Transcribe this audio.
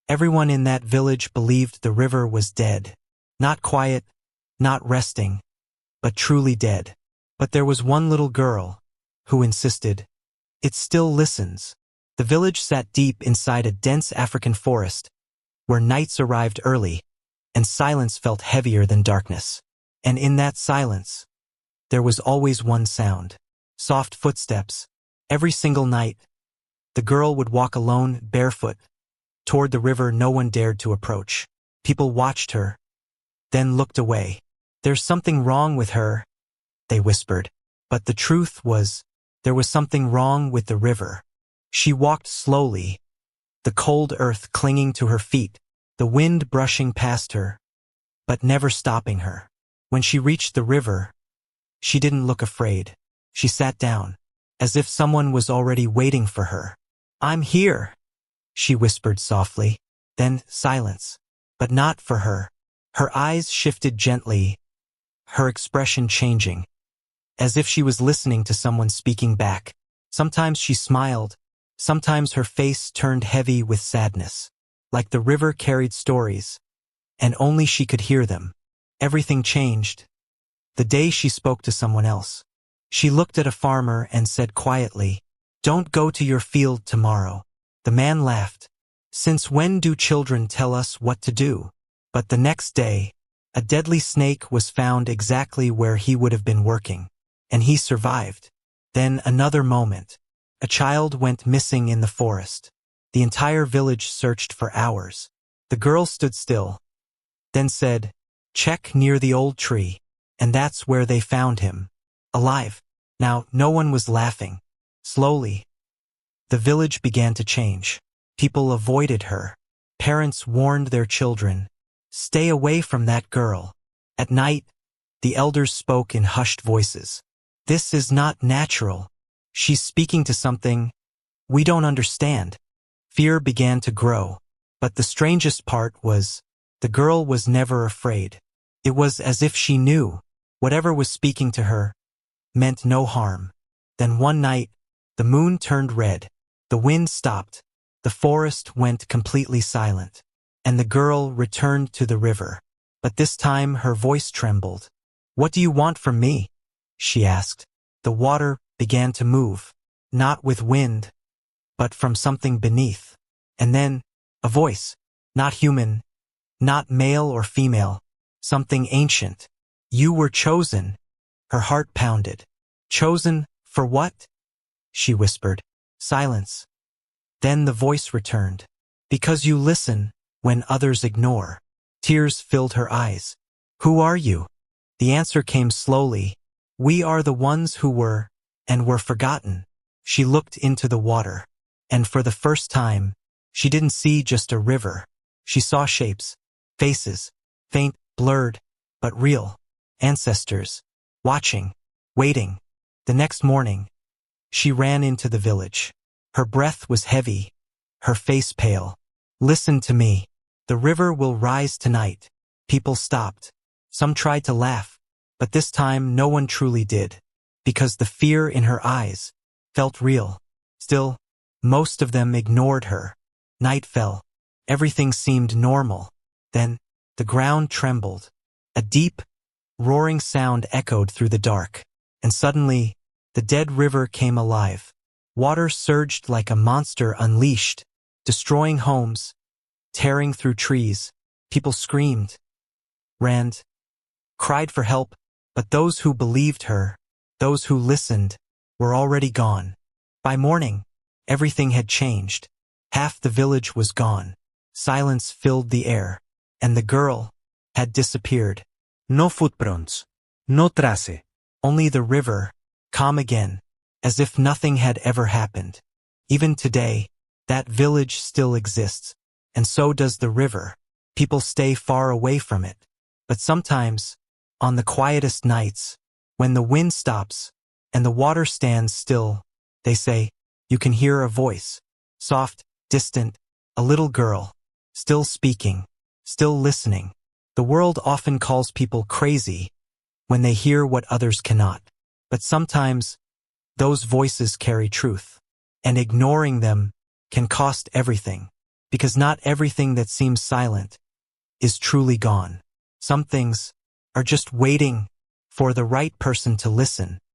Everyone in that village believed the river was dead. Not quiet, not resting, but truly dead. But there was one little girl who insisted, "It still listens." The village sat deep inside a dense African forest, where nights arrived early, and silence felt heavier than darkness. And in that silence, there was always one sound: soft footsteps. Every single night, the girl would walk alone, barefoot, toward the river no one dared to approach. People watched her, then looked away. "There's something wrong with her," they whispered. But the truth was, there was something wrong with the river. She walked slowly, the cold earth clinging to her feet, the wind brushing past her, but never stopping her. When she reached the river, she didn't look afraid. She sat down, as if someone was already waiting for her. "I'm here," she whispered softly. Then silence, but not for her. Her eyes shifted gently, her expression changing, as if she was listening to someone speaking back. Sometimes she smiled, sometimes her face turned heavy with sadness, like the river carried stories, and only she could hear them. Everything changed the day she spoke to someone else. She looked at a farmer and said quietly, "Don't go to your field tomorrow." The man laughed. "Since when do children tell us what to do?" But the next day, a deadly snake was found exactly where he would have been working, and he survived. Then another moment. A child went missing in the forest. The entire village searched for hours. The girl stood still, then said, "Check near the old tree." And that's where they found him, alive. Now, no one was laughing. Slowly, the village began to change. People avoided her. Parents warned their children, "Stay away from that girl." At night, the elders spoke in hushed voices. "This is not natural. She's speaking to something we don't understand." Fear began to grow. But the strangest part was, the girl was never afraid. It was as if she knew whatever was speaking to her meant no harm. Then one night, the moon turned red, the wind stopped, the forest went completely silent, and the girl returned to the river. But this time her voice trembled. "What do you want from me?" she asked. The water began to move, not with wind, but from something beneath. And then, a voice, not human, not male or female, something ancient. "You were chosen." Her heart pounded. "Chosen for what?" she whispered. Silence. Then the voice returned. "Because you listen when others ignore." Tears filled her eyes. "Who are you?" The answer came slowly. "We are the ones who were, and were forgotten." She looked into the water, and for the first time, she didn't see just a river. She saw shapes, faces, faint, blurred, but real. Ancestors, watching, waiting. The next morning, she ran into the village. Her breath was heavy, her face pale. "Listen to me. The river will rise tonight." People stopped. Some tried to laugh, but this time no one truly did, because the fear in her eyes felt real. Still, most of them ignored her. Night fell. Everything seemed normal. Then, the ground trembled. A deep, roaring sound echoed through the dark, and suddenly, the dead river came alive. Water surged like a monster unleashed, destroying homes, tearing through trees. People screamed, ran, cried for help, but those who believed her, those who listened, were already gone. By morning, everything had changed. Half the village was gone. Silence filled the air, and the girl had disappeared. No footprints, no trace. Only the river, calm again, as if nothing had ever happened. Even today, that village still exists, and so does the river. People stay far away from it. But sometimes, on the quietest nights, when the wind stops and the water stands still, they say, you can hear a voice, soft, distant, a little girl, still speaking, still listening. The world often calls people crazy when they hear what others cannot. But sometimes, those voices carry truth, and ignoring them can cost everything. Because not everything that seems silent is truly gone. Some things are just waiting for the right person to listen.